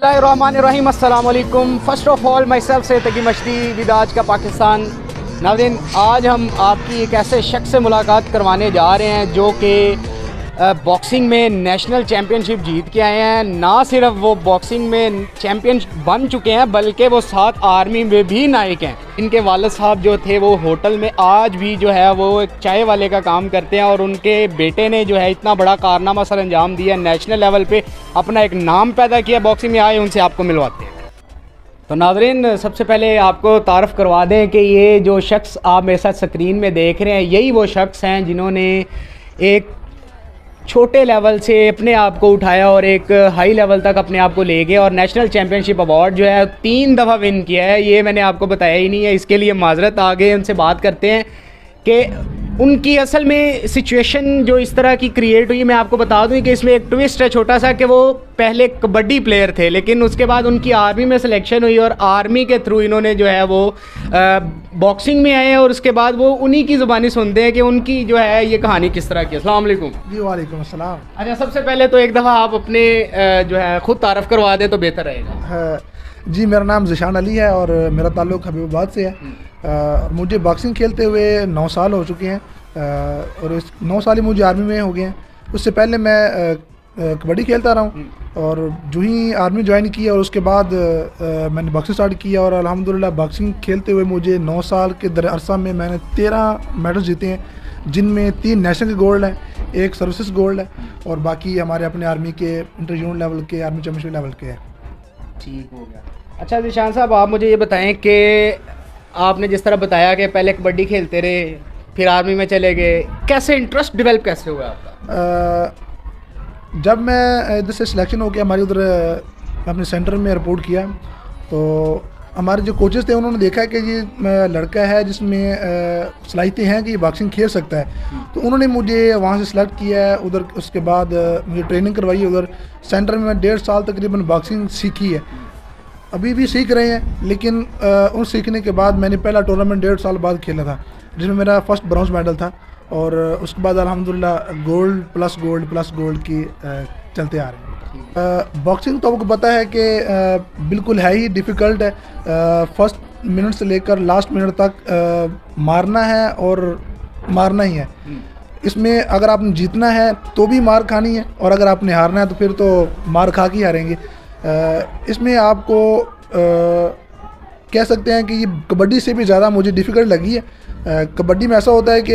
बिस्मिल्लाहिर्रहमानिर्रहीम अस्सलाम वालेकुम। First of all my self से तकी मछली विद आज का पाकिस्तान। नाज़रीन, आज हम आपकी एक ऐसे शख्स से मुलाकात करवाने जा रहे हैं जो कि बॉक्सिंग में नेशनल चैम्पियनशिप जीत के आए हैं। ना सिर्फ वो बॉक्सिंग में चैम्पियन बन चुके हैं बल्कि वो साथ आर्मी में भी नायक हैं। इनके वालिद साहब जो थे वो होटल में आज भी जो है वो एक चाय वाले का काम करते हैं और उनके बेटे ने जो है इतना बड़ा कारनामा सर अंजाम दिया, नेशनल लेवल पे अपना एक नाम पैदा किया बॉक्सिंग में। आए उनसे आपको मिलवाते हैं। तो नाज़रीन, सबसे पहले आपको तारफ़ करवा दें कि ये जो शख्स आप मेरे साथ स्क्रीन में देख रहे हैं यही वो शख्स हैं जिन्होंने एक छोटे लेवल से अपने आप को उठाया और एक हाई लेवल तक अपने आप को ले गए और नेशनल चैम्पियनशिप अवार्ड जो है 3 दफ़ा विन किया है। ये मैंने आपको बताया ही नहीं है, इसके लिए माजरत। आगे उनसे बात करते हैं कि उनकी असल में सिचुएशन जो इस तरह की क्रिएट हुई। मैं आपको बता दूं कि इसमें एक ट्विस्ट है छोटा सा कि वो पहले कबड्डी प्लेयर थे लेकिन उसके बाद उनकी आर्मी में सिलेक्शन हुई और आर्मी के थ्रू इन्होंने जो है वो बॉक्सिंग में आए और उसके बाद वो उन्हीं की ज़ुबानी सुनते हैं कि उनकी जो है ये कहानी किस तरह की है। अस्सलाम वालेकुम। जी वालेकुम अस्सलाम। अच्छा, सबसे पहले तो एक दफ़ा आप अपने जो है ख़ुद तारफ़ करवा दें तो बेहतर रहेगा। जी, मेरा नाम ज़िशान अली है और मेरा ताल्लुक़ हबीबाबाद से है। मुझे बॉक्सिंग खेलते हुए 9 साल हो चुके हैं और इस 9 साल ही मुझे आर्मी में हो गए हैं। उससे पहले मैं कबड्डी खेलता रहा हूँ और जो ही आर्मी ज्वाइन किया और उसके बाद मैंने बॉक्सिंग स्टार्ट किया और अल्हम्दुलिल्लाह बॉक्सिंग खेलते हुए मुझे 9 साल के अरसा में मैंने 13 मेडल्स जीते हैं, जिनमें 3 नेशनल के गोल्ड हैं, 1 सर्विसेज गोल्ड है और बाकी हमारे अपने आर्मी के इंटर यूनिट लेवल के, आर्मी चैम्पियनशिप लेवल के हैं। ठीक हो गया। अच्छा ज़िशान साहब, आप मुझे ये बताएं कि आपने जिस तरह बताया कि पहले कबड्डी खेलते रहे फिर आर्मी में चले गए, कैसे इंटरेस्ट डेवलप कैसे हुआ आपका? जब मैं इधर से सिलेक्शन हो गया, हमारे उधर अपने सेंटर में रिपोर्ट किया तो हमारे जो कोचेस थे उन्होंने देखा कि ये लड़का है जिसमें सलाहियतें हैं कि ये बॉक्सिंग खेल सकता है, तो उन्होंने मुझे वहाँ से सिलेक्ट किया है उधर। उसके बाद मुझे ट्रेनिंग करवाई उधर सेंटर में। मैं 1.5 साल तकरीबन बॉक्सिंग सीखी है, अभी भी सीख रहे हैं। लेकिन उन सीखने के बाद मैंने पहला टूर्नामेंट 1.5 साल बाद खेला था जिसमें मेरा फर्स्ट ब्रॉन्ज मेडल था और उसके बाद अल्हम्दुलिल्लाह गोल्ड प्लस गोल्ड की चलते आ रहे हैं। बॉक्सिंग तो आपको पता है कि बिल्कुल है ही डिफ़िकल्ट है। फर्स्ट मिनट से लेकर लास्ट मिनट तक मारना है और मारना ही है। इसमें अगर आपने जीतना है तो भी मार खानी है और अगर आपने हारना है तो फिर तो मार खा के हारेंगे। इसमें आपको कह सकते हैं कि ये कबड्डी से भी ज़्यादा मुझे डिफ़िकल्ट लगी है। कबड्डी में ऐसा होता है कि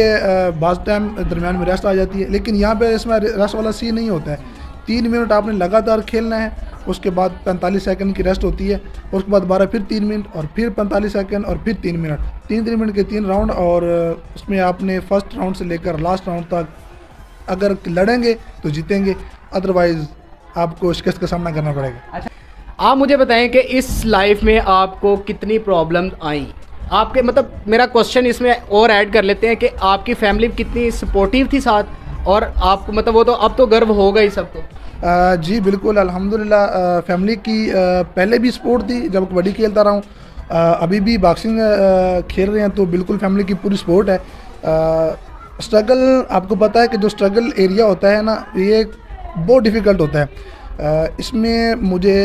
बाज़ टाइम दरमियान में रेस्ट आ जाती है, लेकिन यहाँ पे इसमें रेस्ट वाला सीन नहीं होता है। 3 मिनट आपने लगातार खेलना है, उसके बाद 45 सेकंड की रेस्ट होती है, उसके बाद 12 फिर 3 मिनट और फिर 45 सेकंड और फिर 3 मिनट, 3 मिनट के 3 राउंड। और उसमें आपने फर्स्ट राउंड से लेकर लास्ट राउंड तक अगर लड़ेंगे तो जीतेंगे, अदरवाइज़ आपको शिकस्त का सामना करना पड़ेगा। अच्छा, आप मुझे बताएं कि इस लाइफ में आपको कितनी प्रॉब्लम आई? आपके मतलब मेरा क्वेश्चन इसमें और ऐड कर लेते हैं कि आपकी फैमिली कितनी सपोर्टिव थी साथ, और आपको मतलब वो तो अब तो गर्व होगा ही सबको। जी बिल्कुल, अल्हम्दुलिल्लाह फैमिली की पहले भी सपोर्ट थी जब कबड्डी खेलता रहा हूँ, अभी भी बॉक्सिंग खेल रहे हैं तो बिल्कुल फैमिली की पूरी सपोर्ट है। स्ट्रगल, आपको पता है कि जो स्ट्रगल एरिया होता है ना, ये बहुत डिफ़िकल्ट होता है। इसमें मुझे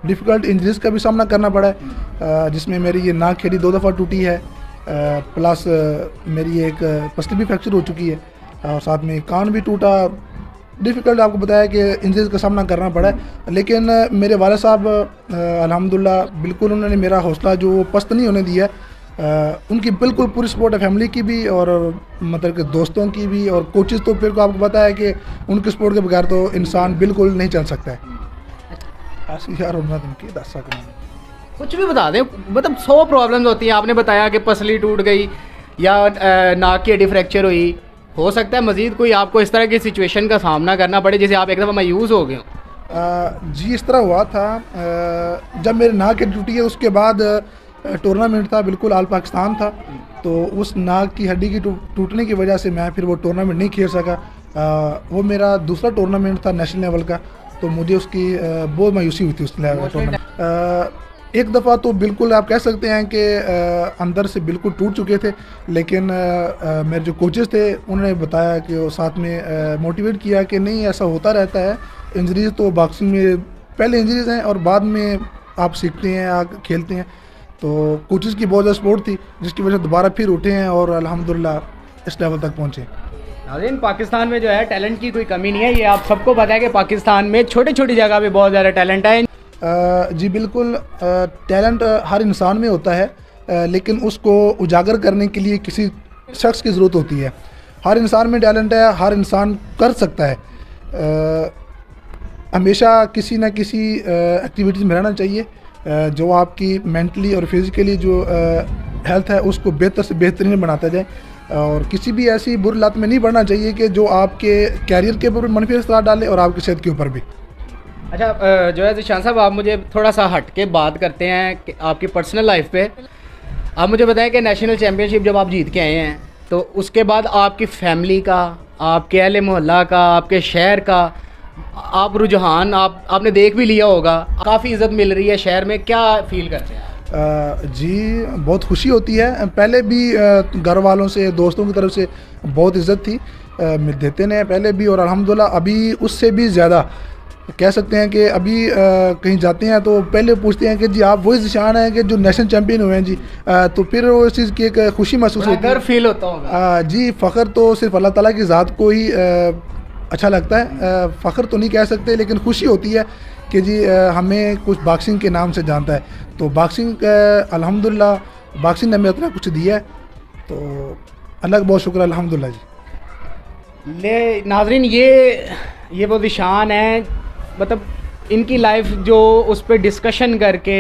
डिफ़िकल्ट इंजरीज़ का भी सामना करना पड़ा है, जिसमें मेरी ये नाक खीरी 2 दफ़ा टूटी है, प्लस मेरी एक पसली भी फ्रैक्चर हो चुकी है और साथ में कान भी टूटा। डिफ़िकल्ट आपको बताया कि इंजरीज़ का सामना करना पड़ा है, लेकिन मेरे वाले साहब अल्हम्दुलिल्लाह बिल्कुल उन्होंने मेरा हौसला जो पस्त नहीं होने दिया। उनकी बिल्कुल पूरी सपोर्ट है, फैमिली की भी और मतलब कि दोस्तों की भी, और कोचेज़ तो फिर को आपको पता है कि उनकी सपोर्ट के बगैर तो इंसान बिल्कुल नहीं चल सकता है। यार उनकी 10 सेकंड कुछ भी बता दें, मतलब 100 प्रॉब्लम्स होती हैं। आपने बताया कि पसली टूट गई या नाक की हड्डी फ्रैक्चर हुई, हो सकता है मज़ीद कोई आपको इस तरह की सिचुएशन का सामना करना पड़े जैसे आप एक दफ़ा मायूस हो गए हो। जी इस तरह हुआ था, जब मेरी नाक की टूटी है उसके बाद टूर्नामेंट था, बिल्कुल ऑल पाकिस्तान था, तो उस नाक की हड्डी की टूटने की वजह से मैं फिर वो टूर्नामेंट नहीं खेल सका। वो मेरा दूसरा टूर्नामेंट था नेशनल लेवल का, तो मुझे उसकी बहुत मायूसी हुई थी उस टूर्नामेंट। एक दफ़ा तो बिल्कुल आप कह सकते हैं कि अंदर से बिल्कुल टूट चुके थे, लेकिन मेरे जो कोचेज़ थे उन्होंने बताया कि वो साथ में मोटिवेट किया कि नहीं ऐसा होता रहता है, इंजरीज तो बॉक्सिंग में पहले इंजरीज हैं और बाद में आप सीखते हैं, आप खेलते हैं। तो कोचेज़ की बहुत ज़्यादा सपोर्ट थी, जिसकी वजह से दोबारा फिर उठे हैं और अल्हम्दुलिल्लाह इस लेवल तक पहुँचे। नाज़रीन, पाकिस्तान में जो है टैलेंट की कोई कमी नहीं है, ये आप सबको पता है कि पाकिस्तान में छोटी छोटी जगह पे बहुत ज़्यादा टैलेंट है। जी बिल्कुल, टैलेंट हर इंसान में होता है, लेकिन उसको उजागर करने के लिए किसी शख्स की ज़रूरत होती है। हर इंसान में टैलेंट है, हर इंसान कर सकता है। हमेशा किसी न किसी एक्टिविटीज़ में रहना चाहिए जो आपकी मेंटली और फिज़िकली जो हेल्थ है उसको बेहतर से बेहतरीन बनाता जाए, और किसी भी ऐसी बुरी लत में नहीं पड़ना चाहिए कि जो आपके कैरियर के ऊपर मनफी असर डाले और आपकी सेहत के ऊपर भी। अच्छा, जो है ज़ीशान साहब, आप मुझे थोड़ा सा हट के बात करते हैं कि आपकी पर्सनल लाइफ पे। आप मुझे बताएं कि नेशनल चैम्पियनशिप जब आप जीत के आए हैं तो उसके बाद आपकी फैमिली का, आपके अहले मोहल्ला का, आपके शहर का आप रुझान आपने देख भी लिया होगा, काफ़ी इज़्ज़त मिल रही है शहर में, क्या फ़ील करते हैं? जी बहुत खुशी होती है। पहले भी घर वालों से, दोस्तों की तरफ से बहुत इज़्ज़त थी, देते हैं पहले भी, और अल्हम्दुलिल्लाह अभी उससे भी ज़्यादा कह सकते हैं कि अभी कहीं जाते हैं तो पहले पूछते हैं कि जी आप वही ज़ीशान हैं कि जो नेशनल चैम्पियन हुए हैं जी। तो फिर वो इस चीज़ की एक खुशी महसूस होती है, गर्व फील होता होगा। जी फ़ख्र तो सिर्फ अल्लाह ताला की ज़ात को ही अच्छा लगता है, फ़ख्र तो नहीं कह सकते, लेकिन खुशी होती है कि जी हमें कुछ बॉक्सिंग के नाम से जानता है। तो बॉक्सिंग अल्हम्दुलिल्लाह बॉक्सिंग ने हमें इतना कुछ दिया है, तो अल्लाह का बहुत शुक्र अल्हम्दुलिल्लाह जी। ले नाज़रीन, ये वो ज़ीशान है, मतलब इनकी लाइफ जो उस पर डिस्कशन करके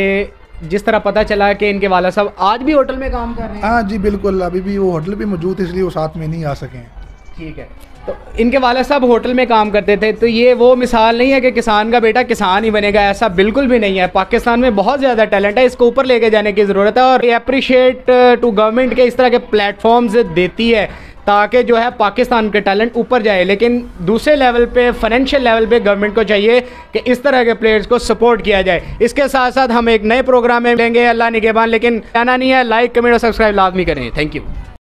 जिस तरह पता चला कि इनके वाला साहब आज भी होटल में काम कर रहे हैं। हाँ जी बिल्कुल, अभी भी वो होटल पे मौजूद है, इसलिए वो साथ में नहीं आ सके हैं। ठीक है, तो इनके वाला साहब होटल में काम करते थे, तो ये वो मिसाल नहीं है कि किसान का बेटा किसान ही बनेगा, ऐसा बिल्कुल भी नहीं है। पाकिस्तान में बहुत ज़्यादा टैलेंट है, इसको ऊपर लेके जाने की ज़रूरत है, और अप्रिशिएट टू गवर्नमेंट के इस तरह के प्लेटफॉर्म्स देती है ताकि जो है पाकिस्तान के टैलेंट ऊपर जाए। लेकिन दूसरे लेवल पे, फाइनेंशियल लेवल पे गवर्नमेंट को चाहिए कि इस तरह के प्लेयर्स को सपोर्ट किया जाए। इसके साथ साथ हम एक नए प्रोग्राम में लेंगे, अल्लाह निगहबान, लेकिन आना नहीं है, लाइक कमेंट और सब्सक्राइब लाजमी करें। Thank you.